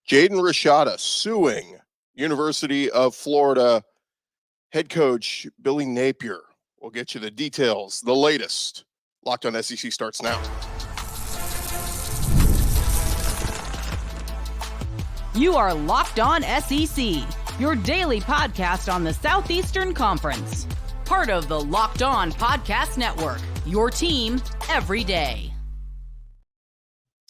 Jaden Rashada suing University of Florida head coach Billy Napier. We'll get you the details, the latest. Locked on SEC starts now. You are Locked On SEC, your daily podcast on the Southeastern Conference. Part of the Locked On Podcast Network, your team every day.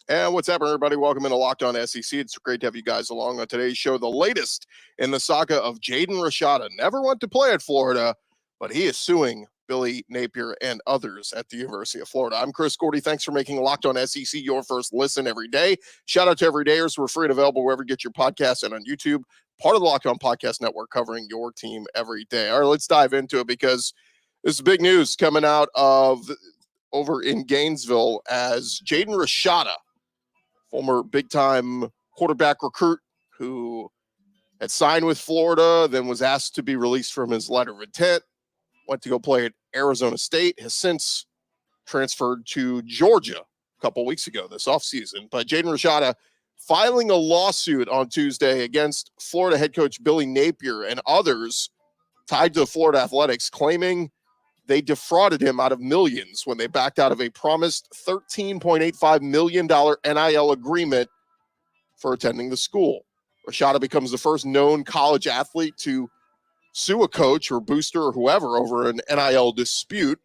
And what's happening, everybody? Welcome into Locked On SEC. It's great to have you guys along on today's show. The latest in the saga of Jaden Rashada. Never went to play at Florida, but he is suing Billy Napier and others at the University of Florida. I'm Chris Gordy. Thanks for making Locked On SEC your first listen every day. Shout out to everydayers. We're free and available wherever you get your podcasts and on YouTube. Part of the Locked On Podcast Network, covering your team every day. All right, let's dive into it because this is big news coming out of over in Gainesville as Jaden Rashada, former big-time quarterback recruit who had signed with Florida, then was asked to be released from his letter of intent, went to go play at Arizona State, has since transferred to Georgia a couple weeks ago this offseason. But Jaden Rashada filing a lawsuit on Tuesday against Florida head coach Billy Napier and others tied to Florida athletics, claiming they defrauded him out of millions when they backed out of a promised $13.85 million NIL agreement for attending the school. Rashada becomes the first known college athlete to sue a coach or booster or whoever over an NIL dispute.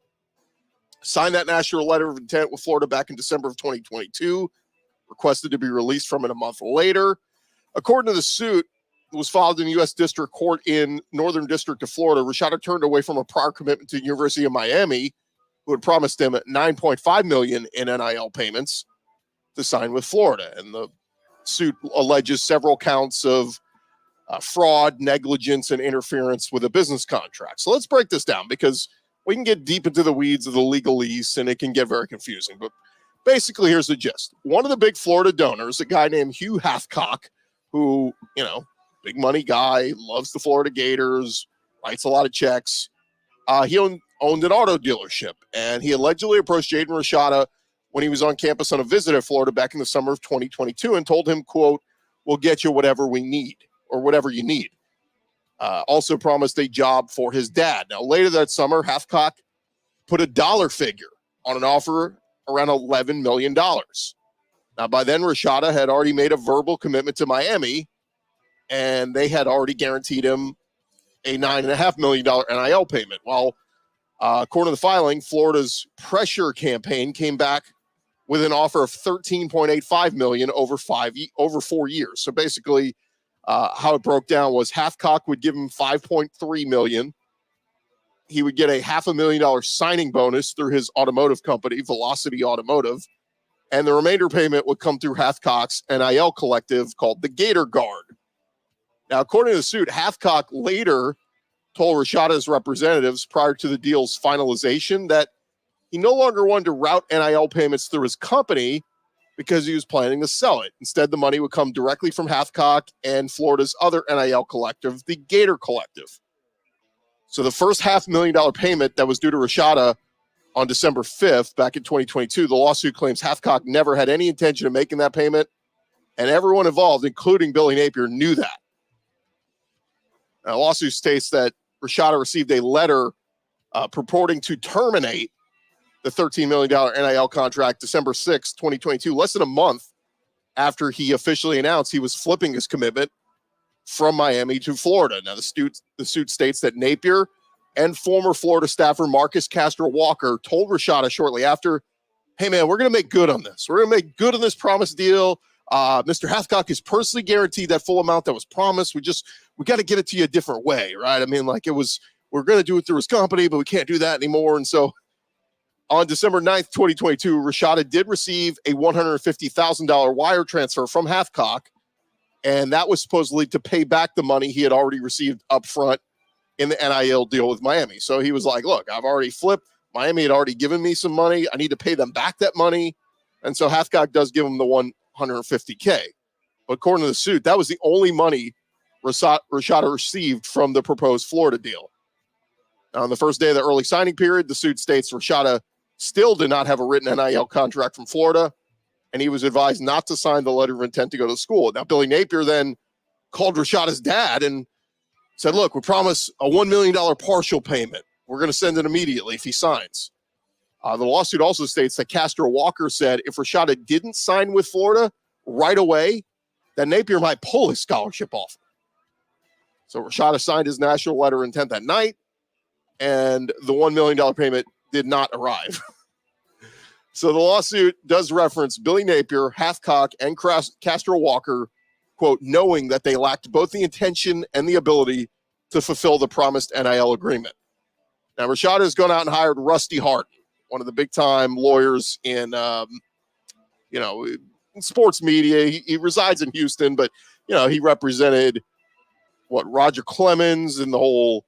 Signed that national letter of intent with Florida back in December of 2022, requested to be released from it a month later. According to the suit, it was filed in the U.S. District Court in Northern District of Florida. Rashada turned away from a prior commitment to the University of Miami, who had promised him $9.5 million in NIL payments to sign with Florida. And the suit alleges several counts of fraud, negligence, and interference with a business contract. So let's break this down because we can get deep into the weeds of the legalese and it can get very confusing. But basically, here's the gist. One of the big Florida donors, a guy named Hugh Hathcock, who, big money guy, loves the Florida Gators, writes a lot of checks. He owned an auto dealership, and he allegedly approached Jaden Rashada when he was on campus on a visit at Florida back in the summer of 2022 and told him, quote, "We'll get you whatever we need or whatever you need." Also promised a job for his dad. Now, later that summer, Hathcock put a dollar figure on an offer around $11 million. Now, by then, Rashada had already made a verbal commitment to Miami, and they had already guaranteed him a $9.5 million NIL payment. While, according to the filing, Florida's pressure campaign came back with an offer of $13.85 million over 4 years. So basically, how it broke down was Hathcock would give him $5.3 million. He would get a $500,000 signing bonus through his automotive company, Velocity Automotive, and the remainder payment would come through Hathcock's NIL collective called the Gator Guard. Now, according to the suit, Hathcock later told Rashada's representatives prior to the deal's finalization that he no longer wanted to route NIL payments through his company because he was planning to sell it. Instead, the money would come directly from Hathcock and Florida's other NIL collective, the Gator Collective. So the first $500,000 payment that was due to Rashada on December 5th, back in 2022, the lawsuit claims Hathcock never had any intention of making that payment, and everyone involved, including Billy Napier, knew that. Now, the lawsuit states that Rashada received a letter purporting to terminate the $13 million NIL contract December 6, 2022, less than a month after he officially announced he was flipping his commitment from Miami to Florida. Now, the suit states that Napier and former Florida staffer Marcus Castro-Walker told Rashada shortly after, "Hey, man, we're going to make good on this. We're going to make good on this promise deal. Mr. Hathcock is personally guaranteed that full amount that was promised. We got to get it to you a different way, right? I mean, we're going to do it through his company, but we can't do that anymore." And so on December 9th, 2022, Rashada did receive a $150,000 wire transfer from Hathcock, and that was supposedly to pay back the money he had already received up front in the NIL deal with Miami. So he was like, look, I've already flipped. Miami had already given me some money. I need to pay them back that money. And so Hathcock does give him the $150K. But according to the suit, that was the only money Rashada received from the proposed Florida deal. Now, on the first day of the early signing period, the suit states Rashada still did not have a written NIL contract from Florida. and he was advised not to sign the letter of intent to go to school. Now, Billy Napier then called Rashada's dad and said, look, we promise a $1 million partial payment. We're going to send it immediately if he signs. The lawsuit also states that Castro-Walker said if Rashada didn't sign with Florida right away, then Napier might pull his scholarship offer. So Rashada signed his national letter of intent that night, and the $1 million payment did not arrive. So the lawsuit does reference Billy Napier, Hathcock, and Castro-Walker, quote, knowing that they lacked both the intention and the ability to fulfill the promised NIL agreement. Now, Rashada has gone out and hired Rusty Hart, one of the big-time lawyers in, in sports media. He resides in Houston, but, he represented, Roger Clemens and the whole,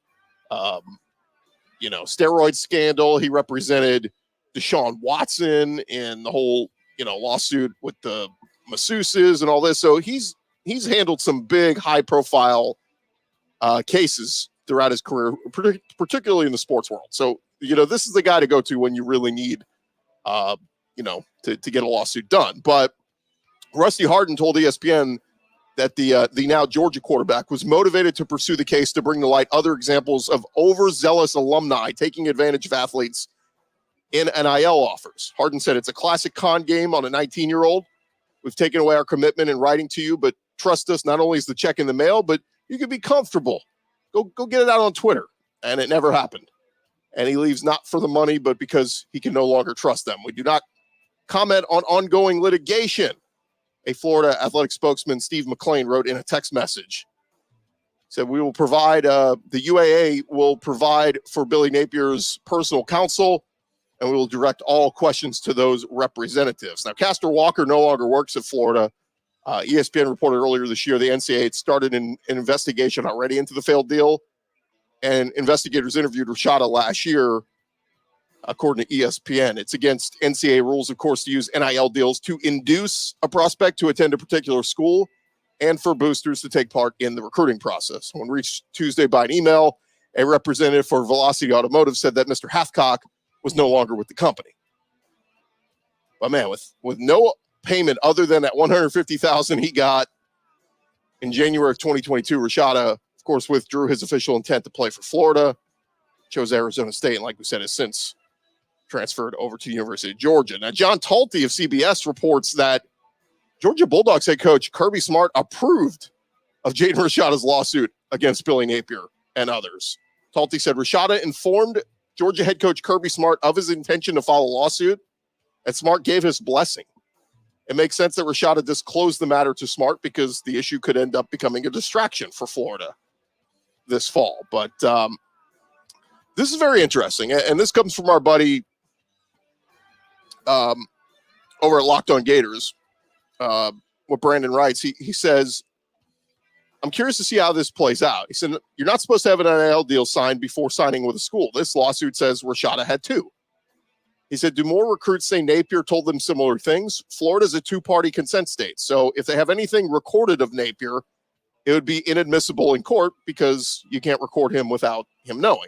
steroid scandal. He represented Deshaun Watson in the whole, lawsuit with the masseuses and all this. So he's handled some big, high-profile cases throughout his career, particularly in the sports world. So, this is the guy to go to when you really need, to get a lawsuit done. But Rusty Hardin told ESPN that the now Georgia quarterback was motivated to pursue the case to bring to light other examples of overzealous alumni taking advantage of athletes in NIL offers. Hardin said it's a classic con game on a 19-year-old. We've taken away our commitment in writing to you, but trust us, not only is the check in the mail, but you can be comfortable. Go get it out on Twitter. And it never happened. And he leaves not for the money, but because he can no longer trust them. We do not comment on ongoing litigation. A Florida athletic spokesman, Steve McClain, wrote in a text message. Said, we will provide, the UAA will provide for Billy Napier's personal counsel, and we will direct all questions to those representatives. Now, Castro-Walker no longer works at Florida. ESPN reported earlier this year the NCAA had started an investigation already into the failed deal, and investigators interviewed Rashada last year, according to ESPN. It's against NCAA rules, of course, to use NIL deals to induce a prospect to attend a particular school and for boosters to take part in the recruiting process. When reached Tuesday by an email, a representative for Velocity Automotive said that Mr. Hathcock was no longer with the company. But man, with no payment other than that $150,000 he got in January of 2022, Rashada, of course, withdrew his official intent to play for Florida, chose Arizona State, and like we said, has since transferred over to the University of Georgia. Now, John Talty of CBS reports that Georgia Bulldogs head coach Kirby Smart approved of Jaden Rashada's lawsuit against Billy Napier and others. Talty said Rashada informed Georgia head coach Kirby Smart of his intention to file a lawsuit, and Smart gave his blessing. It makes sense that Rashada disclosed the matter to Smart because the issue could end up becoming a distraction for Florida this fall. But this is very interesting, and this comes from our buddy over at Locked On Gators, what Brandon writes. He says, I'm curious to see how this plays out. He said, you're not supposed to have an NIL deal signed before signing with a school. This lawsuit says Rashada had two. He said, do more recruits say Napier told them similar things? Florida's a two-party consent state. So if they have anything recorded of Napier, it would be inadmissible in court because you can't record him without him knowing.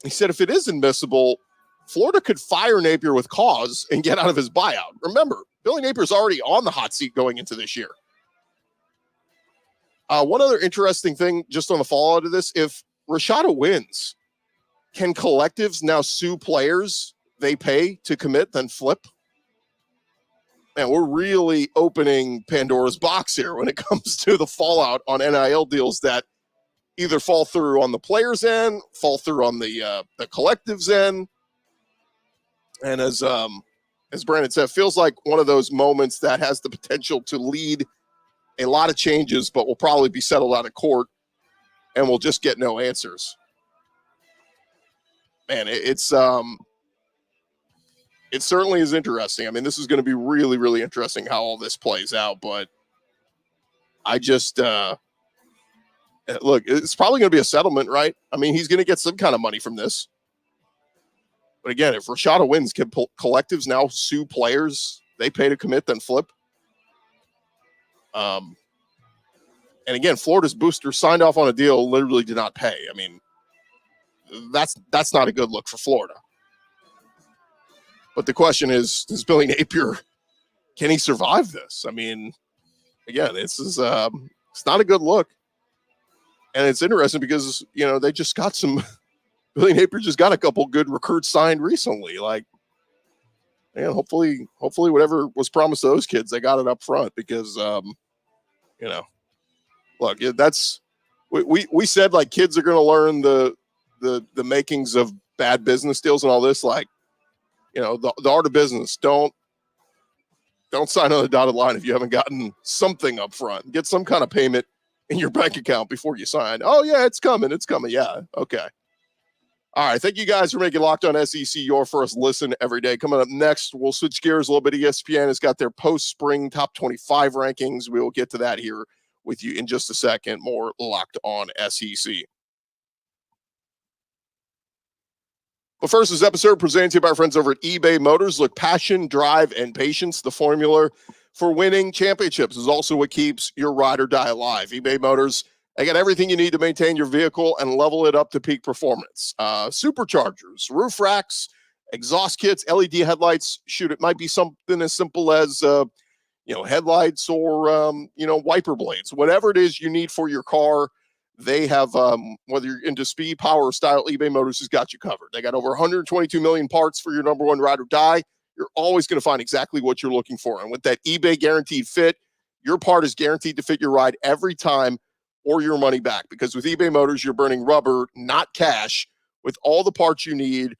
He said, if it is admissible, Florida could fire Napier with cause and get out of his buyout. Remember, Billy Napier's already on the hot seat going into this year. One other interesting thing just on the fallout of this, if Rashada wins, can collectives now sue players they pay to commit, then flip? Man, we're really opening Pandora's box here when it comes to the fallout on NIL deals that either fall through on the players' end, fall through on the collectives' end. And as Brandon said, feels like one of those moments that has the potential to lead a lot of changes, but will probably be settled out of court, and we'll just get no answers. Man, it certainly is interesting. I mean, this is going to be really, really interesting how all this plays out. But I just look, it's probably going to be a settlement, right? I mean, he's going to get some kind of money from this. But again, if Rashada wins, can collectives now sue players they pay to commit, then flip? And again, Florida's booster signed off on a deal, literally did not pay. I mean, that's not a good look for Florida. But the question is, does Billy Napier, can he survive this? I mean, again, this is it's not a good look. And it's interesting because, they just got some, Billy Napier just got a couple good recruits signed recently. Like, man, hopefully whatever was promised to those kids, they got it up front because, look, that's, we said like kids are going to learn the makings of bad business deals and all this, like, the art of business. Don't sign on the dotted line if you haven't gotten something up front. Get some kind of payment in your bank account before you sign. Oh yeah, it's coming. Yeah. Okay. All right. Thank you guys for making Locked On SEC your first listen every day. Coming up next, we'll switch gears a little bit. ESPN has got their post-spring top 25 rankings. We will get to that here with you in just a second. More Locked On SEC. But first, this episode presented to you by our friends over at eBay Motors. Look, passion, drive, and patience, the formula for winning championships, is also what keeps your ride or die alive. eBay Motors, they got everything you need to maintain your vehicle and level it up to peak performance. Superchargers, roof racks, exhaust kits, LED headlights. Shoot, it might be something as simple as headlights or wiper blades. Whatever it is you need for your car, they have, whether you're into speed, power, or style, eBay Motors has got you covered. They got over 122 million parts for your number one ride or die. You're always going to find exactly what you're looking for. And with that eBay Guaranteed Fit, your part is guaranteed to fit your ride every time or your money back. Because with eBay Motors, you're burning rubber, not cash, with all the parts you need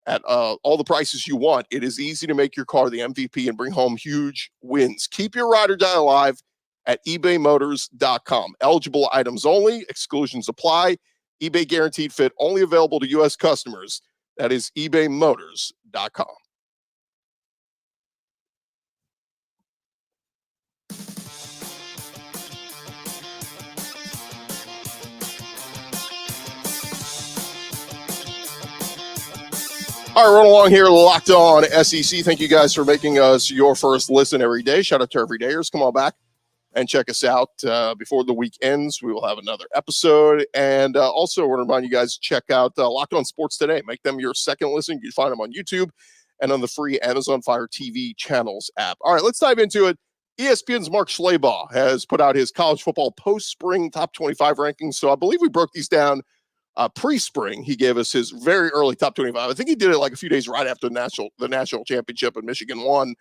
at all the prices you want. It is easy to make your car the MVP and bring home huge wins. Keep your ride or die alive at ebaymotors.com. Eligible items only. Exclusions apply. eBay Guaranteed Fit only available to U.S. customers. That is ebaymotors.com. All right, rolling along here, Locked On SEC. Thank you guys for making us your first listen every day. Shout out to everydayers. Come on back and check us out before the week ends. We will have another episode. And also, I want to remind you guys to check out Locked On Sports Today. Make them your second listen. You can find them on YouTube and on the free Amazon Fire TV channels app. All right, let's dive into it. ESPN's Mark Schlabach has put out his college football post-spring top 25 rankings. So I believe we broke these down pre-spring. He gave us his very early top 25. I think he did it like a few days right after the national championship and Michigan won.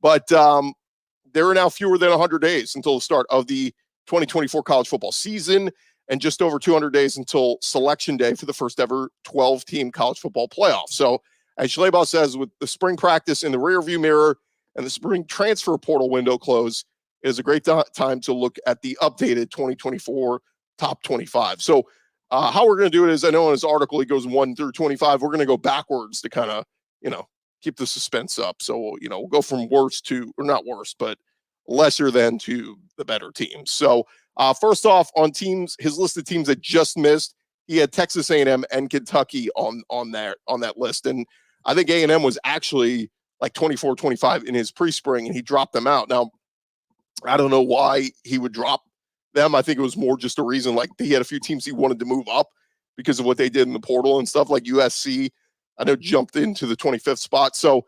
But there are now fewer than 100 days until the start of the 2024 college football season and just over 200 days until selection day for the first ever 12-team college football playoff. So as Schlabach says, with the spring practice in the rearview mirror and the spring transfer portal window close, it is a great time to look at the updated 2024 top 25. So how we're going to do it is, I know in his article he goes 1 through 25. We're going to go backwards to kind of, keep the suspense up. So, we'll go from worst to, or not worst, but lesser than to the better teams. So first off, on teams, his list of teams that just missed, he had Texas A&M and Kentucky on that list. And I think A&M was actually like 24, 25 in his pre-spring, and he dropped them out. Now, I don't know why he would drop them. I think it was more just a reason, like he had a few teams he wanted to move up because of what they did in the portal and stuff, like USC, I know, jumped into the 25th spot. So,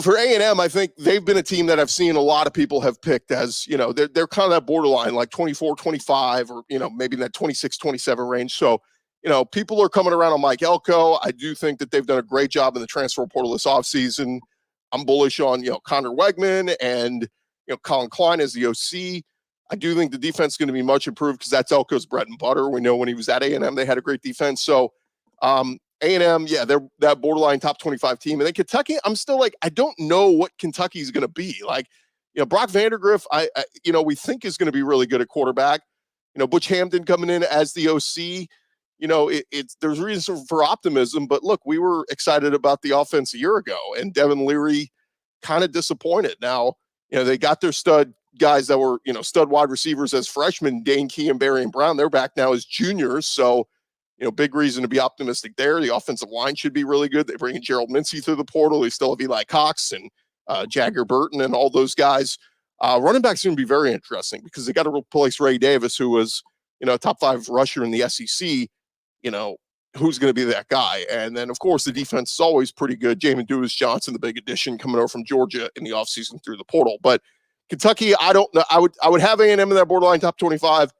for A&M, I think they've been a team that I've seen a lot of people have picked as, they're kind of that borderline, like 24, 25, or, maybe in that 26, 27 range. So, people are coming around on Mike Elko. I do think that they've done a great job in the transfer portal this offseason. I'm bullish on, Connor Wegman and, Colin Klein as the OC. I do think the defense is going to be much improved because that's Elko's bread and butter. We know when he was at A&M, they had a great defense. So A&M, yeah, they're that borderline top 25 team. And then Kentucky, I'm still like, I don't know what Kentucky is going to be. Like, Brock Vandergriff, we think is going to be really good at quarterback. Butch Hampton coming in as the OC. There's reason for optimism. But look, we were excited about the offense a year ago, and Devin Leary kind of disappointed. Now, they got their stud guys that were, stud wide receivers as freshmen, Dane Key and Barry and Brown. They're back now as juniors. So, big reason to be optimistic there. The offensive line should be really good. They bring in Gerald Mincey through the portal. They still have Eli Cox and Jagger Burton and all those guys. Running back's going to be very interesting because they got to replace Ray Davis, who was, top 5 rusher in the SEC, who's going to be that guy. And then, of course, the defense is always pretty good. Jamin Dewis-Johnson, the big addition coming over from Georgia in the offseason through the portal. But Kentucky, I don't know. I would have A&M in that borderline top 25.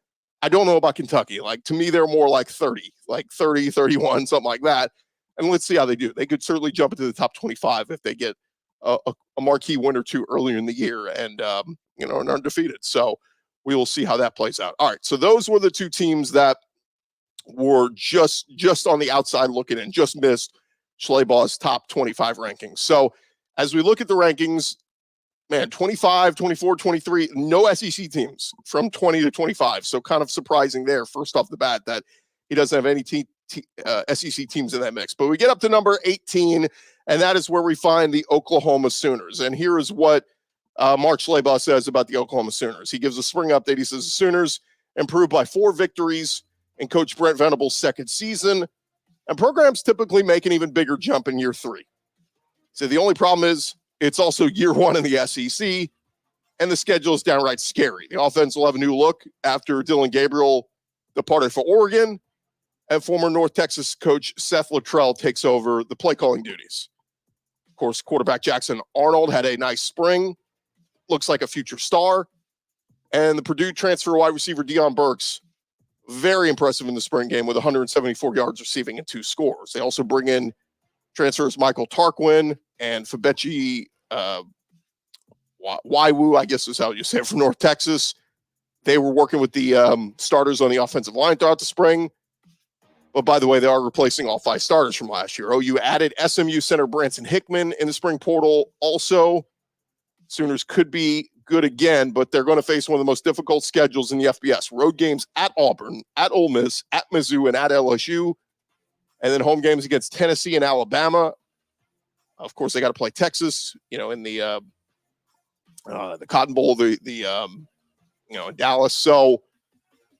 I don't know about Kentucky. Like, to me, they're more like 30, 31, something like that. And let's see how they do. They could certainly jump into the top 25 if they get a marquee win or two earlier in the year and, and undefeated. So we will see how that plays out. All right. So those were the two teams that were just on the outside looking in, just missed Schlabach's top 25 rankings. So as we look at the rankings, man, 25, 24, 23, no SEC teams from 20 to 25. So kind of surprising there, first off the bat, that he doesn't have any SEC teams in that mix. But we get up to number 18, and that is where we find the Oklahoma Sooners. And here is what Mark Schlabach says about the Oklahoma Sooners. He gives a spring update. He says the Sooners improved by 4 victories in Coach Brent Venables' second season, and programs typically make an even bigger jump in year 3. So the only problem is it's also year 1 in the SEC, and the schedule is downright scary. The offense will have a new look after Dylan Gabriel departed for Oregon, and former North Texas coach Seth Luttrell takes over the play calling duties. Of course, quarterback Jackson Arnold had a nice spring, looks like a future star, and the Purdue transfer wide receiver Deion Burks, very impressive in the spring game with 174 yards receiving and 2 scores. They also bring in transfers Michael Tarquin and Fabechi Waiwu, I guess is how you say it, from North Texas. They were working with the starters on the offensive line throughout the spring. But by the way, they are replacing all 5 starters from last year. OU added SMU center Branson Hickman in the spring portal. Also, Sooners could be good again, but they're going to face one of the most difficult schedules in the FBS. Road games at Auburn, at Ole Miss, at Mizzou, and at LSU. And then home games against Tennessee and Alabama. Of course, they got to play Texas, in the Cotton Bowl, in Dallas. So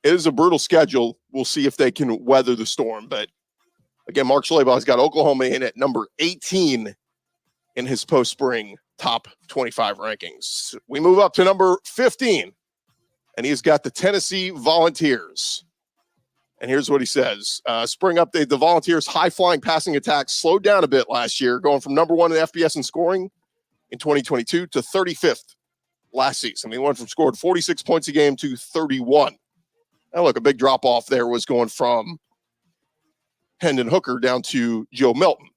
it is a brutal schedule. We'll see if they can weather the storm. But again, Mark Schlabach has got Oklahoma in at number 18 in his post-spring top 25 rankings. We move up to number 15, and he's got the Tennessee Volunteers. And here's what he says. Spring update, the Volunteers' high-flying passing attack slowed down a bit last year, going from number 1 in FBS in scoring in 2022 to 35th last season. They went from scored 46 points a game to 31. Now, look, a big drop-off there was going from Hendon Hooker down to Joe Milton.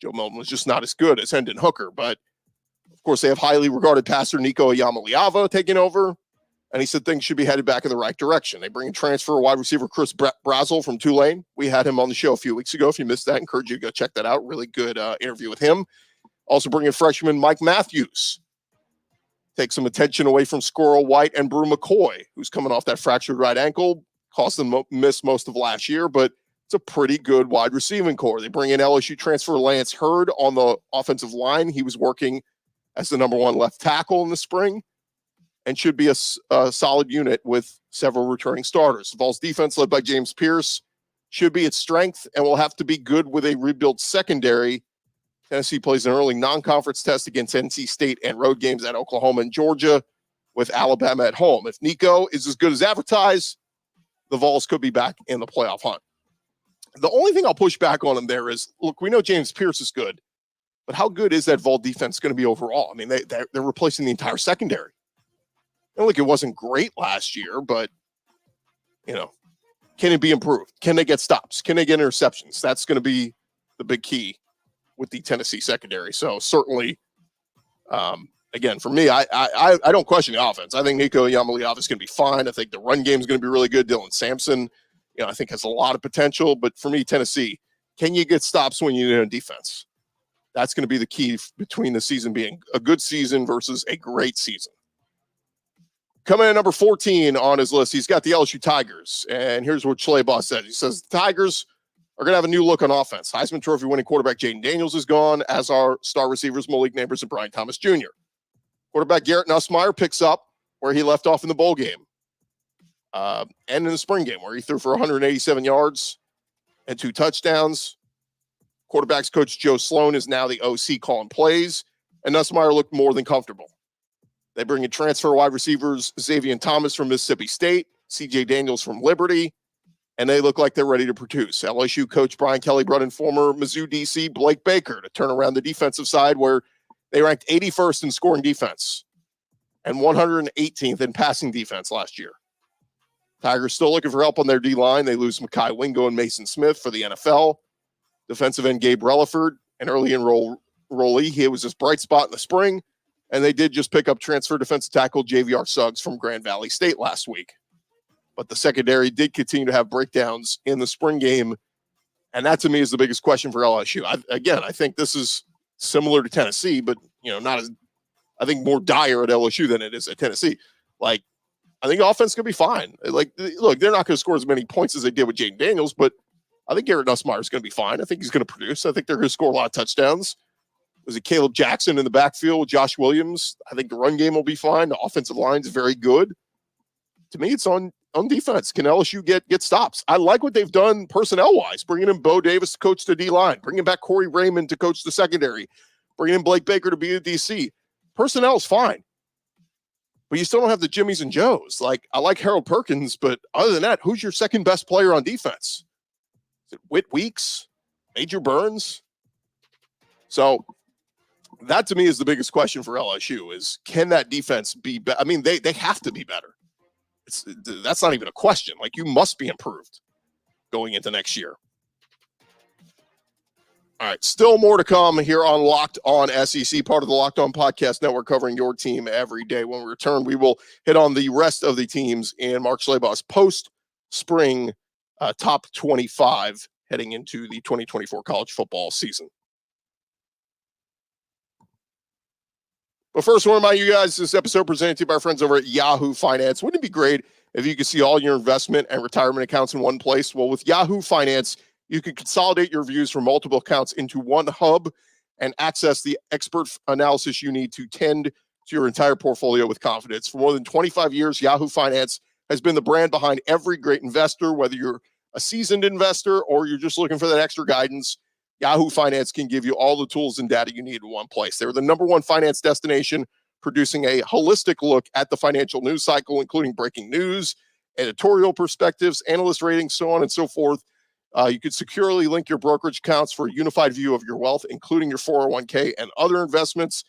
Joe Milton was just not as good as Hendon Hooker, but of course they have highly regarded passer Nico Iamaleava taking over, and he said things should be headed back in the right direction. They bring in transfer wide receiver Chris Brazel from Tulane. We had him on the show a few weeks ago. If you missed that, I encourage you to go check that out. Really good interview with him. Also bring in freshman Mike Matthews. Take some attention away from Squirrel White and Brew McCoy, who's coming off that fractured right ankle. Cost them miss most of last year, but it's a pretty good wide receiving core. They bring in LSU transfer Lance Hurd on the offensive line. He was working as the number 1 left tackle in the spring and should be a solid unit with several returning starters. The Vols defense, led by James Pierce, should be its strength and will have to be good with a rebuilt secondary. Tennessee plays an early non-conference test against NC State and road games at Oklahoma and Georgia with Alabama at home. If Nico is as good as advertised, the Vols could be back in the playoff hunt. The only thing I'll push back on him there is, look, we know James Pierce is good, but how good is that Vol defense going to be overall? I mean, they're replacing the entire secondary. And look, it wasn't great last year, but, can it be improved? Can they get stops? Can they get interceptions? That's going to be the big key with the Tennessee secondary. So certainly, again, for me, I don't question the offense. I think Nico Iamaleava is going to be fine. I think the run game is going to be really good. Dylan Sampson, I think has a lot of potential. But for me, Tennessee, can you get stops when you're in defense? That's going to be the key between the season being a good season versus a great season. Coming in at number 14 on his list, he's got the LSU Tigers. And here's what Schlabach said. He says, the Tigers are going to have a new look on offense. Heisman Trophy winning quarterback Jaden Daniels is gone, as are star receivers Malik Neighbors and Brian Thomas Jr. Quarterback Garrett Nussmeier picks up where he left off in the bowl game and in the spring game, where he threw for 187 yards and 2 touchdowns. Quarterbacks coach Joe Sloan is now the OC calling plays, and Nussmeier looked more than comfortable. They bring in transfer wide receivers Xavier Thomas from Mississippi State, CJ Daniels from Liberty, and they look like they're ready to produce. LSU coach Brian Kelly brought in former Mizzou DC Blake Baker to turn around the defensive side, where they ranked 81st in scoring defense and 118th in passing defense last year. Tigers still looking for help on their D-line. They lose Mekhi Wingo and Mason Smith for the NFL. Defensive end Gabe Relaford, an early enrollee. He was this bright spot in the spring, and they did just pick up transfer defensive tackle JVR Suggs from Grand Valley State last week. But the secondary did continue to have breakdowns in the spring game, and that to me is the biggest question for LSU. I think this is similar to Tennessee, but not as, I think, more dire at LSU than it is at Tennessee. Like, I think offense is going to be fine. Like, look, they're not going to score as many points as they did with Jaden Daniels, but I think Garrett Nussmeier is going to be fine. I think he's going to produce. I think they're going to score a lot of touchdowns. There's a Caleb Jackson in the backfield, Josh Williams. I think the run game will be fine. The offensive line is very good. To me, it's on defense. Can LSU get stops? I like what they've done personnel-wise, bringing in Bo Davis to coach the D-line, bringing back Corey Raymond to coach the secondary, bringing in Blake Baker to be the DC. Personnel is fine. But you still don't have the Jimmies and Joes. Like, I like Harold Perkins, but other than that, who's your second best player on defense? Is it Whit Weeks? Major Burns? So that to me is the biggest question for LSU is, can that defense be better? I mean, they have to be better. That's not even a question. Like, you must be improved going into next year. All right, still more to come here on Locked On SEC, part of the Locked On Podcast Network, covering your team every day. When we return, we will hit on the rest of the teams in Mark Schlabach's post-spring top 25 heading into the 2024 college football season. But first, I want to remind you guys, this episode presented to you by our friends over at Yahoo Finance. Wouldn't it be great if you could see all your investment and retirement accounts in one place? Well, with Yahoo Finance, you can consolidate your views from multiple accounts into one hub and access the expert analysis you need to tend to your entire portfolio with confidence. For more than 25 years, Yahoo Finance has been the brand behind every great investor. Whether you're a seasoned investor or you're just looking for that extra guidance, Yahoo Finance can give you all the tools and data you need in one place. They're the #1 finance destination, producing a holistic look at the financial news cycle, including breaking news, editorial perspectives, analyst ratings, so on and so forth. You could securely link your brokerage accounts for a unified view of your wealth, including your 401k and other investments.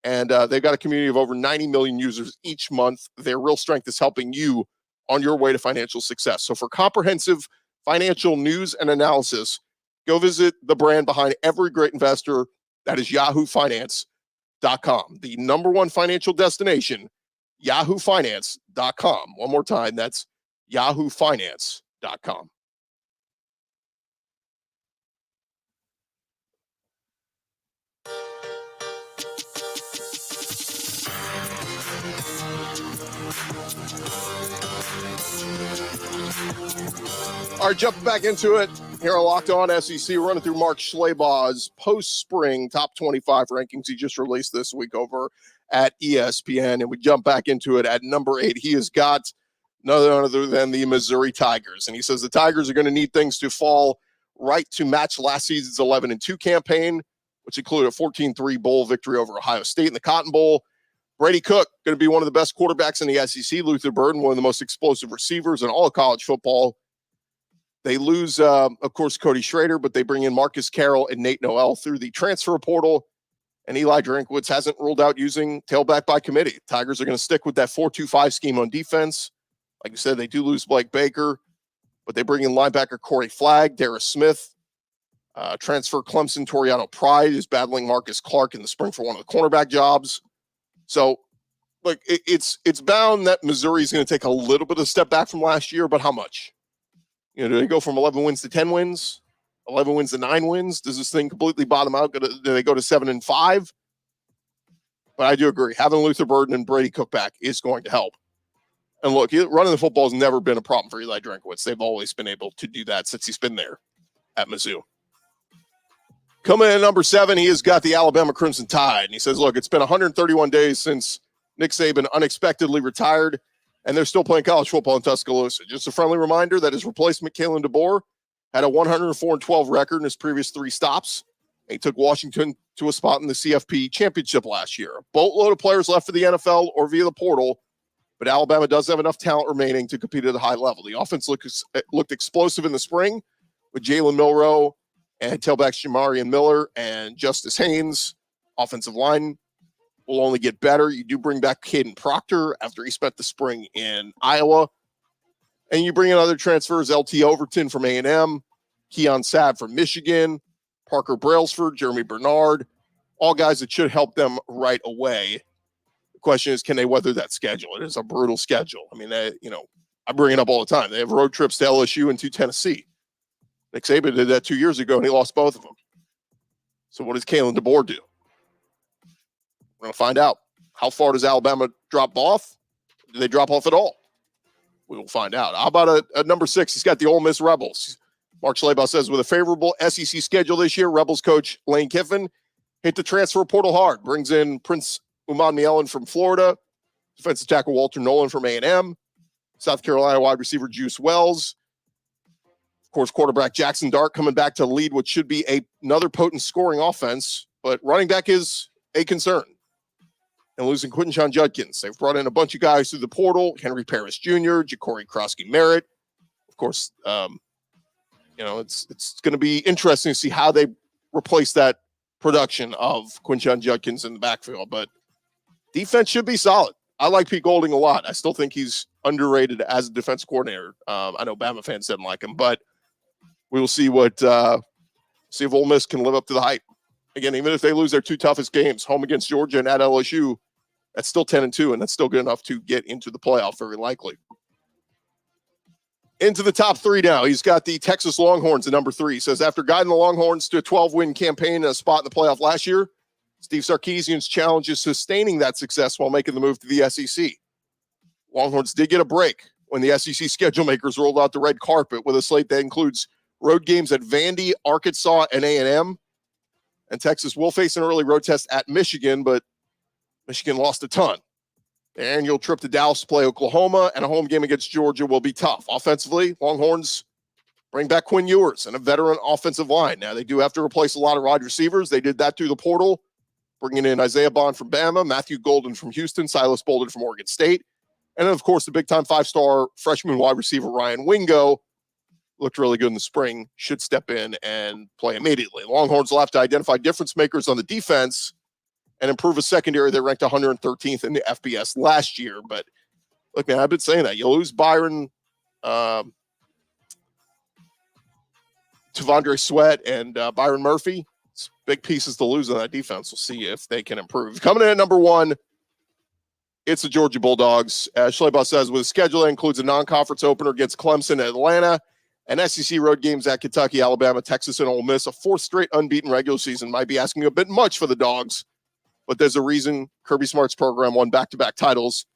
And they've got a community of over 90 million users each month. Their real strength is helping you on your way to financial success. So for comprehensive financial news and analysis, go visit the brand behind every great investor. That is yahoofinance.com, the #1 financial destination, yahoofinance.com. One more time, that's yahoofinance.com. All right, jumping back into it here on Locked On SEC. We're running through Mark Schlabach's post-spring top 25 rankings he just released this week over at ESPN, and we jump back into it at number 8. He has got none other than the Missouri Tigers, and he says the Tigers are going to need things to fall right to match last season's 11-2 campaign, which included a 14-3 bowl victory over Ohio State in the Cotton Bowl. Brady Cook, going to be one of the best quarterbacks in the SEC. Luther Burden, one of the most explosive receivers in all of college football. They lose, of course, Cody Schrader, but they bring in Marcus Carroll and Nate Noel through the transfer portal. And Eli Drinkwitz hasn't ruled out using tailback by committee. Tigers are going to stick with that 4-2-5 scheme on defense. Like I said, they do lose Blake Baker, but they bring in linebacker Corey Flagg, Darius Smith, transfer Clemson Toriano Pride is battling Marcus Clark in the spring for one of the cornerback jobs. So, look, it's bound that Missouri is going to take a little bit of a step back from last year, but how much? Do they go from 11 wins to 10 wins, 11 wins to 9 wins? Does this thing completely bottom out? Do they go to 7-5? But I do agree. Having Luther Burden and Brady Cook back is going to help. And look, running the football has never been a problem for Eli Drinkwitz. They've always been able to do that since he's been there at Mizzou. Coming in at number 7, he has got the Alabama Crimson Tide. And he says, look, it's been 131 days since Nick Saban unexpectedly retired, and they're still playing college football in Tuscaloosa. Just a friendly reminder that his replacement, Kalen DeBoer, had a 104-12 record in his previous 3 stops. And he took Washington to a spot in the CFP championship last year. A boatload of players left for the NFL or via the portal, but Alabama does have enough talent remaining to compete at a high level. The offense looked explosive in the spring with Jalen Milroe and tailbacks Jamari and Miller and Justice Haynes. Offensive line will only get better. You do bring back Caden Proctor after he spent the spring in Iowa. And you bring in other transfers, LT Overton from A&M, Keon Sabb from Michigan, Parker Brailsford, Jeremy Bernard, all guys that should help them right away. The question is, can they weather that schedule? It is a brutal schedule. I mean, I bring it up all the time. They have road trips to LSU and to Tennessee. Nick Saban did that 2 years ago, and he lost both of them. So what does Kalen DeBoer do? We're going to find out. How far does Alabama drop off? Do they drop off at all? We will find out. How about a number 6? He's got the Ole Miss Rebels. Mark Schlabach says, with a favorable SEC schedule this year, Rebels coach Lane Kiffin hit the transfer portal hard. Brings in Prince Umar-Mielen from Florida, defensive tackle Walter Nolan from A&M, South Carolina wide receiver Juice Wells. Of course, quarterback Jackson Dart coming back to lead what should be another potent scoring offense, but running back is a concern. And losing Quinton Judkins. They've brought in a bunch of guys through the portal, Henry Paris Jr., Ja'Cory Krosky-Merritt. Of course, it's going to be interesting to see how they replace that production of Quinton Judkins in the backfield, but defense should be solid. I like Pete Golding a lot. I still think he's underrated as a defense coordinator. I know Bama fans didn't like him, but we will see see if Ole Miss can live up to the hype. Again, even if they lose their 2 toughest games, home against Georgia and at LSU, that's still 10-2, and that's still good enough to get into the playoff, very likely. Into the top 3 now. He's got the Texas Longhorns at number 3. He says, after guiding the Longhorns to a 12-win campaign and a spot in the playoff last year, Steve Sarkisian's challenge is sustaining that success while making the move to the SEC. Longhorns did get a break when the SEC schedule makers rolled out the red carpet with a slate that includes road games at Vandy, Arkansas, and A&M. And Texas will face an early road test at Michigan, but Michigan lost a ton. The annual trip to Dallas to play Oklahoma and a home game against Georgia will be tough. Offensively, Longhorns bring back Quinn Ewers and a veteran offensive line. Now, they do have to replace a lot of wide receivers. They did that through the portal, bringing in Isaiah Bond from Bama, Matthew Golden from Houston, Silas Bolden from Oregon State, and then, of course, the big-time 5-star freshman wide receiver Ryan Wingo. Looked really good in the spring, should step in and play immediately. Longhorns will have to identify difference makers on the defense and improve a secondary that ranked 113th in the FBS last year. But look, man, I've been saying that. You lose Byron, Tavondre Sweat, and Byron Murphy. It's big pieces to lose on that defense. We'll see if they can improve. Coming in at number 1, it's the Georgia Bulldogs. As Schlabach says, with a schedule that includes a non-conference opener against Clemson and Atlanta, and SEC road games at Kentucky, Alabama, Texas, and Ole Miss, a 4th straight unbeaten regular season might be asking a bit much for the Dogs, but there's a reason Kirby Smart's program won back-to-back titles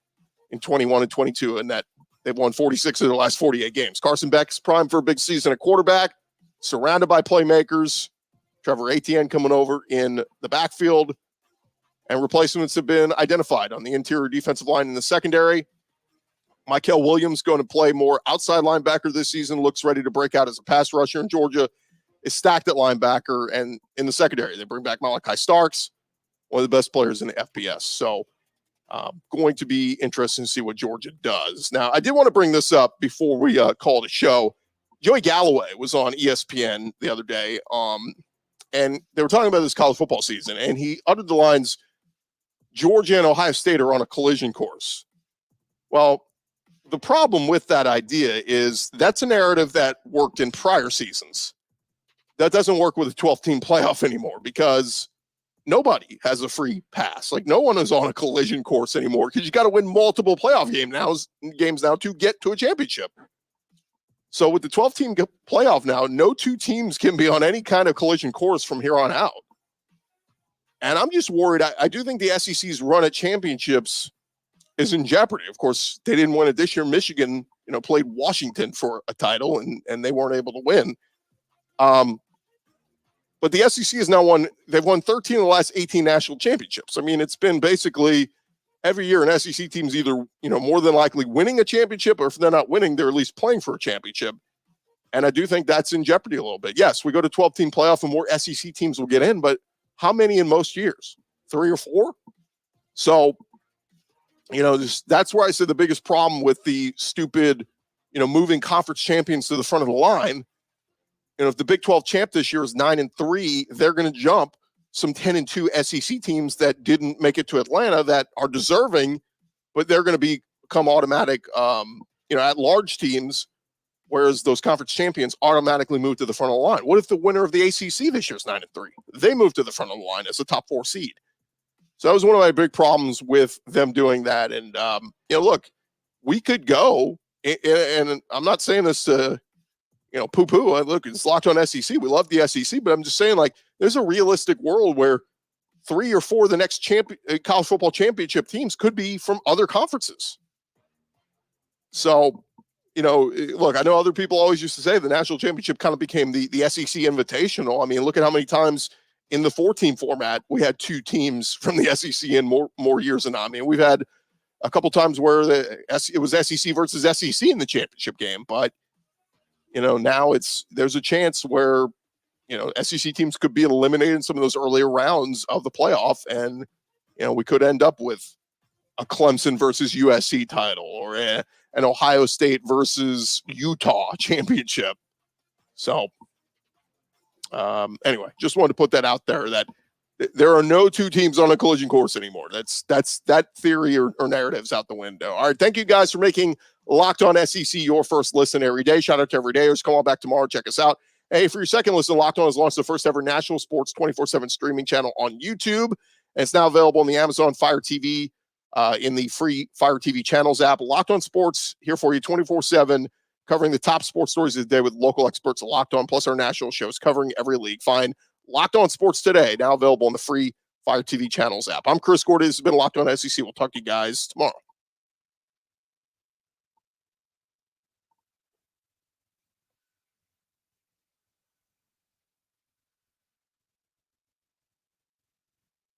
in 21 and 22, and that they've won 46 of their last 48 games. Carson Beck's primed for a big season at quarterback, surrounded by playmakers. Trevor Etienne coming over in the backfield, and replacements have been identified on the interior defensive line in the secondary. Michael Williams going to play more outside linebacker this season, looks ready to break out as a pass rusher, and Georgia is stacked at linebacker. And in the secondary, they bring back Malachi Starks, one of the best players in the FBS. So going to be interesting to see what Georgia does. Now, I did want to bring this up before we call it a show. Joey Galloway was on ESPN the other day, and they were talking about this college football season, and he uttered the lines, Georgia and Ohio State are on a collision course. Well, the problem with that idea is that's a narrative that worked in prior seasons. That doesn't work with a 12-team playoff anymore because nobody has a free pass. Like, no one is on a collision course anymore because you got to win multiple playoff games now to get to a championship. So with the 12-team playoff now, no 2 teams can be on any kind of collision course from here on out. And I'm just worried. I do think the SEC's run at championships is in jeopardy. Of course, they didn't win it this year. Michigan, played Washington for a title, and they weren't able to win. But the SEC has now they've won 13 of the last 18 national championships. I mean, it's been basically every year an SEC team's either, more than likely winning a championship, or if they're not winning, they're at least playing for a championship. And I do think that's in jeopardy a little bit. Yes, we go to 12-team playoff and more SEC teams will get in, but how many in most years? 3 or 4? So That's where I said the biggest problem with the stupid, moving conference champions to the front of the line. If the Big 12 champ this year is 9-3, they're going to jump some 10-2 SEC teams that didn't make it to Atlanta that are deserving, but they're going to become automatic, at-large teams, whereas those conference champions automatically move to the front of the line. What if the winner of the ACC this year is 9-3? They move to the front of the line as a top 4 seed. So that was one of my big problems with them doing that. And, look, we could go, and I'm not saying this to, poo-poo. Look, it's Locked On SEC. We love the SEC, but I'm just saying, there's a realistic world where 3 or 4 of the next college football championship teams could be from other conferences. So, look, I know other people always used to say the national championship kind of became the SEC Invitational. I mean, look at how many times in the 4-team format we had 2 teams from the SEC in more years than not. I mean, we've had a couple times where it was SEC versus SEC in the championship game, but now there's a chance where SEC teams could be eliminated in some of those earlier rounds of the playoff, and we could end up with a Clemson versus USC title or an Ohio State versus Utah championship. So anyway, just wanted to put that out there that there are no 2 teams on a collision course anymore. That's that theory or narrative's out the window. All right. Thank you guys for making Locked On SEC your first listen every day. Shout out to everydayers. Come on back tomorrow. Check us out. Hey, for your second listen, Locked On has launched the first ever national sports 24/7 streaming channel on YouTube. And it's now available on the Amazon Fire TV, in the free Fire TV channels app. Locked On Sports here for you 24/7, covering the top sports stories of the day with local experts at Locked On, plus our national shows covering every league. Find Locked On Sports today, now available on the free Fire TV channels app. I'm Chris Gordy. This has been Locked On SEC. We'll talk to you guys tomorrow.